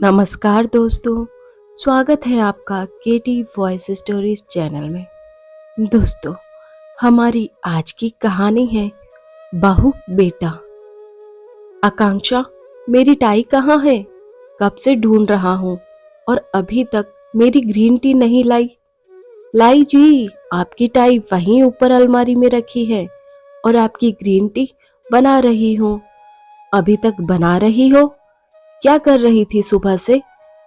नमस्कार दोस्तों, स्वागत है आपका केटी वॉइस स्टोरीज चैनल में। दोस्तों, हमारी आज की कहानी है बहू बेटा। आकांक्षा, मेरी टाई कहाँ है? कब से ढूंढ रहा हूँ और अभी तक मेरी ग्रीन टी नहीं लाई। लाई जी, आपकी टाई वहीं ऊपर अलमारी में रखी है और आपकी ग्रीन टी बना रही हूँ। अभी तक बना रही हो? क्या कर रही थी सुबह से?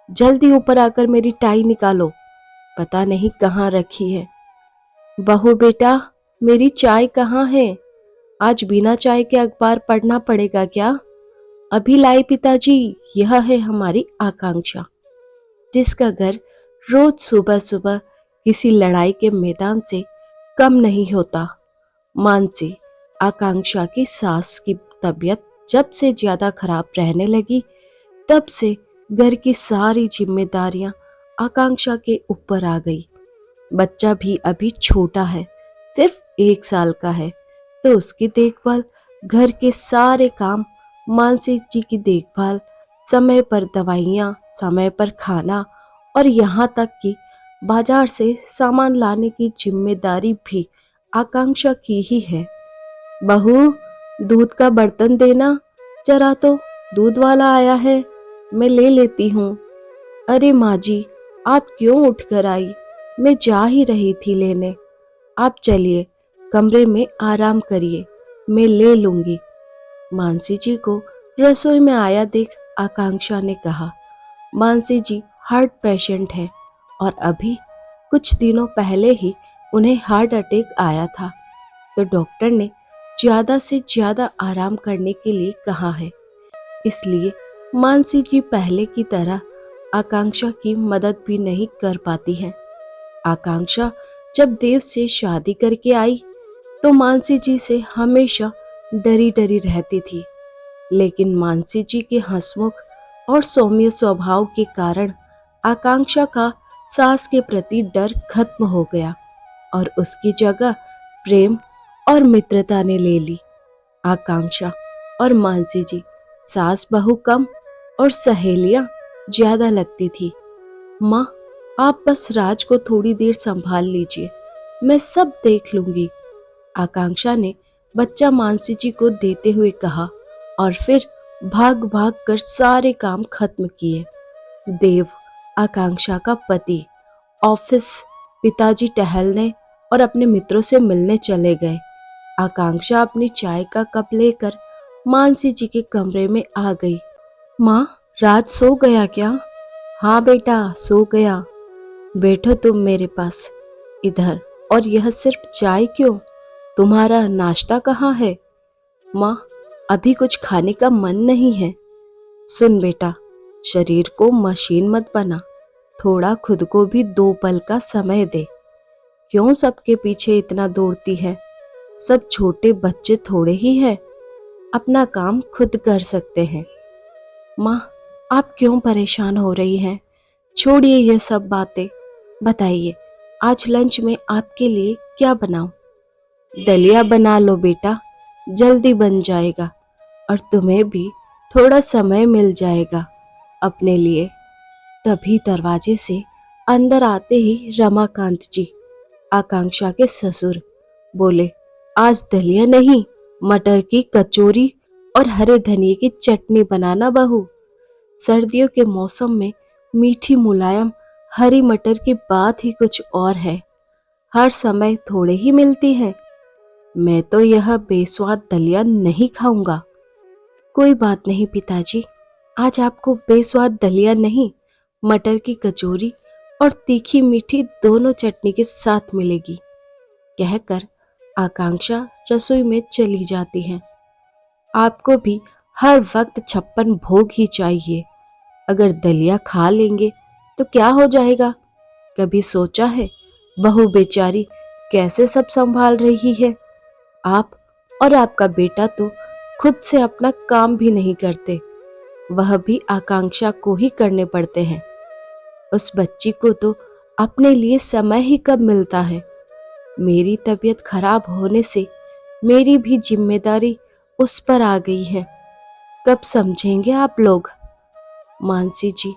जल्दी ऊपर आकर मेरी टाई निकालो, पता नहीं कहाँ रखी है। बहू बेटा, मेरी चाय कहाँ है? आज बिना चाय के अखबार पढ़ना पड़ेगा क्या? अभी लाई पिताजी। यह है हमारी आकांक्षा, जिसका घर रोज सुबह सुबह किसी लड़ाई के मैदान से कम नहीं होता। मानसी, आकांक्षा की सास की तबीयत जब से ज्यादा खराब रहने लगी, तब से घर की सारी जिम्मेदारियां आकांक्षा के ऊपर आ गई। बच्चा भी अभी छोटा है, सिर्फ 1 साल का है, तो उसकी देखभाल, घर के सारे काम, मानसी जी की देखभाल, समय पर दवाइयाँ, समय पर खाना और यहाँ तक कि बाजार से सामान लाने की जिम्मेदारी भी आकांक्षा की ही है। बहू, दूध का बर्तन देना जरा, तो दूध वाला आया है, मैं ले लेती हूँ। अरे माँ जी, आप क्यों उठकर आई? मैं जा ही रही थी लेने। आप चलिए, कमरे में आराम करिए, मैं ले लूंगी। मानसी जी को रसोई में आया देख आकांक्षा ने कहा। मानसी जी हार्ट पेशेंट है और अभी कुछ दिनों पहले ही उन्हें हार्ट अटैक आया था, तो डॉक्टर ने ज्यादा से ज्यादा आराम करने के लिए कहा है। इसलिए मानसी जी पहले की तरह आकांक्षा की मदद भी नहीं कर पाती है। आकांक्षा जब देव से शादी करके आई, तो मानसी जी से हमेशा डरी डरी रहती थी, लेकिन मानसी जी के हंसमुख और सौम्य स्वभाव के कारण आकांक्षा का सास के प्रति डर खत्म हो गया और उसकी जगह प्रेम और मित्रता ने ले ली। आकांक्षा और मानसी जी सास बहू कम और सहेलियां ज्यादा लगती थी। माँ, आप बस राज को थोड़ी देर संभाल लीजिए, मैं सब देख लूंगी। आकांक्षा ने बच्चा मानसी जी को देते हुए कहा और फिर भाग भाग कर सारे काम खत्म किए। देव, आकांक्षा का पति, ऑफिस, पिताजी टहलने और अपने मित्रों से मिलने चले गए। आकांक्षा अपनी चाय का कप लेकर मानसी जी के कमरे में आ गई। माँ, राज सो गया क्या? हाँ बेटा, सो गया। बैठो तुम मेरे पास इधर। और यह सिर्फ चाय क्यों? तुम्हारा नाश्ता कहाँ है? माँ, अभी कुछ खाने का मन नहीं है। सुन बेटा, शरीर को मशीन मत बना, थोड़ा खुद को भी 2 पल का समय दे। क्यों सबके पीछे इतना दौड़ती है? सब छोटे बच्चे थोड़े ही हैं, अपना काम खुद कर सकते हैं। माँ, आप क्यों परेशान हो रही हैं? छोड़िए ये सब बातें, बताइए आज लंच में आपके लिए क्या बनाऊं? दलिया बना लो बेटा, जल्दी बन जाएगा और तुम्हें भी थोड़ा समय मिल जाएगा अपने लिए। तभी दरवाजे से अंदर आते ही रमाकांत जी, आकांक्षा के ससुर, बोले, आज दलिया नहीं, मटर की कचौरी और हरे धनिए की चटनी बनाना बहू। सर्दियों के मौसम में मीठी मुलायम हरी मटर की बात ही कुछ और है, हर समय थोड़े ही मिलती है। मैं तो यह बेस्वाद दलिया नहीं खाऊंगा। कोई बात नहीं पिताजी, आज आपको बेस्वाद दलिया नहीं, मटर की कचौरी और तीखी मीठी दोनों चटनी के साथ मिलेगी, कहकर आकांक्षा रसोई में चली जाती है। आपको भी हर वक्त 56 भोग ही चाहिए। अगर दलिया खा लेंगे तो क्या हो जाएगा? कभी सोचा है बहू बेचारी कैसे सब संभाल रही है? आप और आपका बेटा तो खुद से अपना काम भी नहीं करते, वह भी आकांक्षा को ही करने पड़ते हैं। उस बच्ची को तो अपने लिए समय ही कब मिलता है। मेरी तबीयत खराब होने से मेरी भी जिम्मेदारी उस पर आ गई है। कब समझेंगे आप लोग? मानसी जी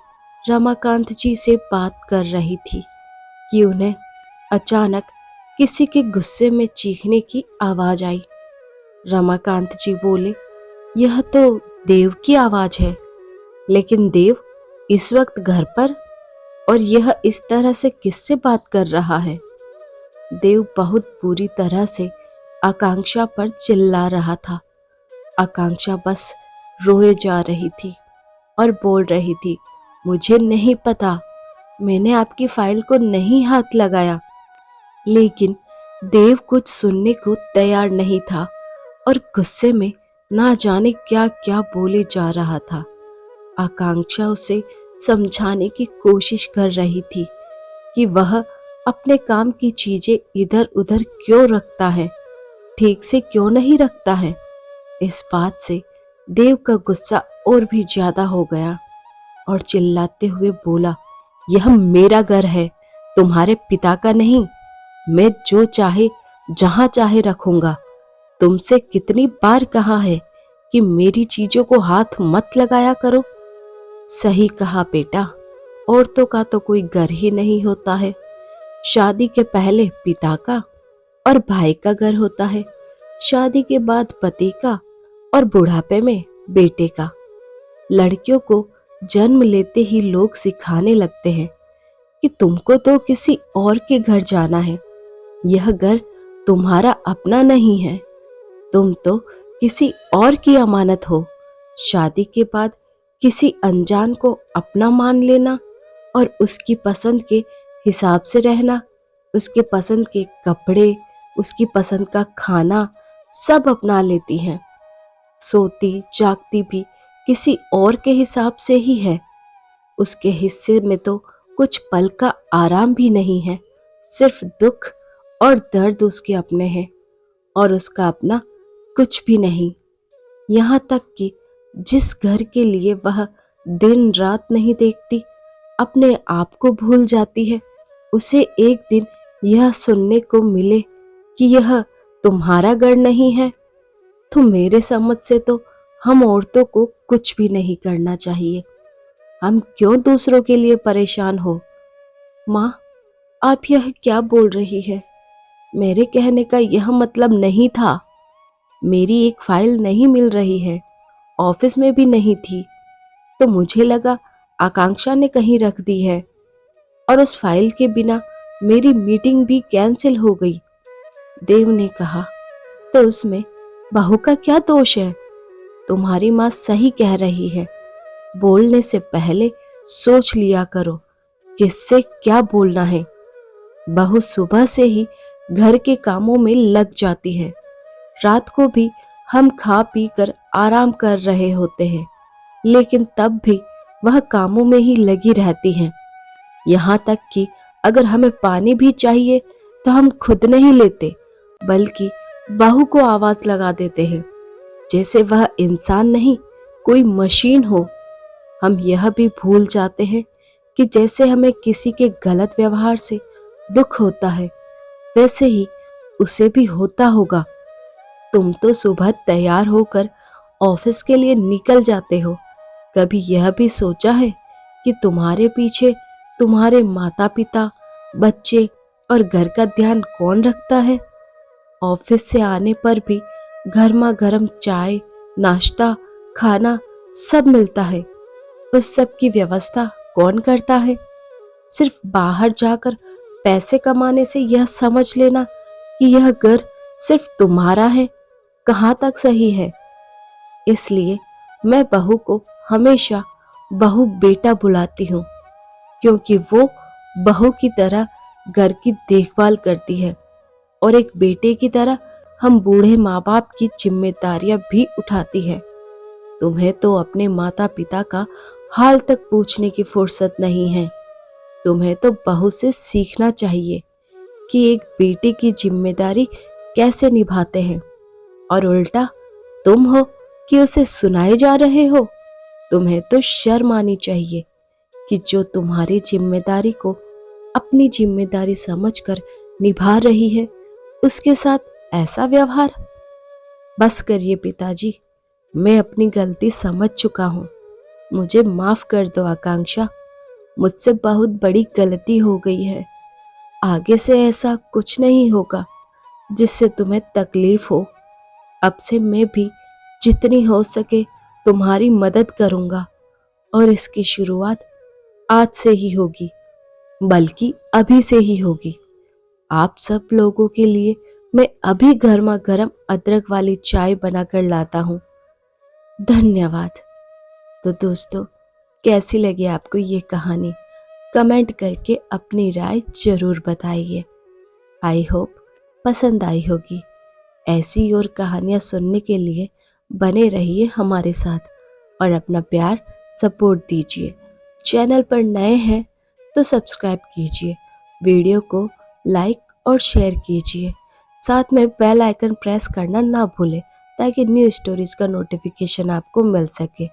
रमाकांत जी से बात कर रही थी कि उन्हें अचानक किसी के गुस्से में चीखने की आवाज आई। रमाकांत जी बोले, यह तो देव की आवाज है। लेकिन देव इस वक्त घर पर, और यह इस तरह से किससे बात कर रहा है? देव बहुत बुरी तरह से आकांक्षा पर चिल्ला रहा था। आकांक्षा बस रोए जा रही थी और बोल रही थी, मुझे नहीं पता, मैंने आपकी फाइल को नहीं हाथ लगाया। लेकिन देव कुछ सुनने को तैयार नहीं था और गुस्से में ना जाने क्या क्या बोले जा रहा था। आकांक्षा उसे समझाने की कोशिश कर रही थी कि वह अपने काम की चीजें इधर उधर क्यों रखता है, ठीक से क्यों नहीं रखता है। इस बात से देव का गुस्सा और भी ज्यादा हो गया और चिल्लाते हुए बोला, यह मेरा घर है, तुम्हारे पिता का नहीं। मैं जो चाहे जहां चाहे रखूंगा। तुमसे कितनी बार कहा है कि मेरी चीजों को हाथ मत लगाया करो। सही कहा बेटा, औरतों का तो कोई घर ही नहीं होता है। शादी के पहले पिता का और भाई का घर होता है, शादी के बाद पति का और बुढ़ापे में बेटे का। लड़कियों को जन्म लेते ही लोग सिखाने लगते हैं कि तुमको तो किसी और के घर जाना है, यह घर तुम्हारा अपना नहीं है, तुम तो किसी और की अमानत हो। शादी के बाद किसी अनजान को अपना मान लेना और उसकी पसंद के हिसाब से रहना, उसके पसंद के कपड़े, उसकी पसंद का खाना सब अपना लेती हैं। सोती जागती भी किसी और के हिसाब से ही है। उसके हिस्से में तो कुछ पल का आराम भी नहीं है, सिर्फ दुख और दर्द उसके अपने हैं और उसका अपना कुछ भी नहीं। यहाँ तक कि जिस घर के लिए वह दिन रात नहीं देखती, अपने आप को भूल जाती है, उसे एक दिन यह सुनने को मिले कि यह तुम्हारा घर नहीं है, तो मेरे समझ से तो हम औरतों को कुछ भी नहीं करना चाहिए। हम क्यों दूसरों के लिए परेशान हो? माँ, आप यह क्या बोल रही है? मेरे कहने का यह मतलब नहीं था। मेरी एक फाइल नहीं मिल रही है, ऑफिस में भी नहीं थी, तो मुझे लगा आकांक्षा ने कहीं रख दी है और उस फाइल के बिना मेरी मीटिंग भी कैंसिल हो गई। देव ने कहा, तो उसमें बहू का क्या दोष है? तुम्हारी माँ सही कह रही है, बोलने से पहले सोच लिया करो किससे क्या बोलना है। बहू सुबह से ही घर के कामों में लग जाती है, रात को भी हम खा पी कर आराम कर रहे होते हैं, लेकिन तब भी वह कामों में ही लगी रहती हैं। यहाँ तक कि अगर हमें पानी भी चाहिए तो हम खुद नहीं लेते, बल्कि बहू को आवाज लगा देते हैं, जैसे वह इंसान नहीं कोई मशीन हो। हम यह भी भूल जाते हैं कि जैसे हमें किसी के गलत व्यवहार से दुख होता है, वैसे ही उसे भी होता होगा। तुम तो सुबह तैयार होकर ऑफिस के लिए निकल जाते हो, कभी यह भी सोचा है कि तुम्हारे पीछे तुम्हारे माता पिता, बच्चे और घर का ध्यान कौन रखता है? ऑफिस से आने पर भी गर्मा गर्म चाय, नाश्ता, खाना सब मिलता है, उस सब की व्यवस्था कौन करता है? सिर्फ बाहर जाकर पैसे कमाने से यह समझ लेना कि यह घर सिर्फ तुम्हारा है, कहाँ तक सही है? इसलिए मैं बहू को हमेशा बहू बेटा बुलाती हूँ, क्योंकि वो बहू की तरह घर की देखभाल करती है और एक बेटे की तरह हम बूढ़े माँ बाप की जिम्मेदारियां भी उठाती है। तुम्हें तो अपने माता पिता का हाल तक पूछने की फुर्सत नहीं है। तुम्हें तो बहू से सीखना चाहिए कि एक बेटे की जिम्मेदारी कैसे निभाते हैं, और उल्टा तुम हो कि उसे सुनाए जा रहे हो। तुम्हें तो शर्म आनी चाहिए कि जो तुम्हारी जिम्मेदारी को अपनी जिम्मेदारी समझकर निभा रही है, उसके साथ ऐसा व्यवहार। बस करिए पिताजी, मैं अपनी गलती समझ चुका हूँ, मुझे माफ कर दो आकांक्षा। मुझसे बहुत बड़ी गलती हो गई है। आगे से ऐसा कुछ नहीं होगा जिससे तुम्हें तकलीफ हो। अब से मैं भी जितनी हो सके तुम्हारी मदद करूंगा और इसकी शुरुआत आज से ही होगी, बल्कि अभी से ही होगी। आप सब लोगों के लिए मैं अभी गर्मा गर्म अदरक वाली चाय बनाकर लाता हूँ। धन्यवाद। तो दोस्तों, कैसी लगी आपको ये कहानी? कमेंट करके अपनी राय जरूर बताइए। आई होप पसंद आई होगी। ऐसी और कहानियाँ सुनने के लिए बने रहिए हमारे साथ और अपना प्यार सपोर्ट दीजिए। चैनल पर नए हैं तो सब्सक्राइब कीजिए, वीडियो को लाइक और शेयर कीजिए। साथ में बेल आइकन प्रेस करना ना भूलें ताकि न्यू स्टोरीज का नोटिफिकेशन आपको मिल सके।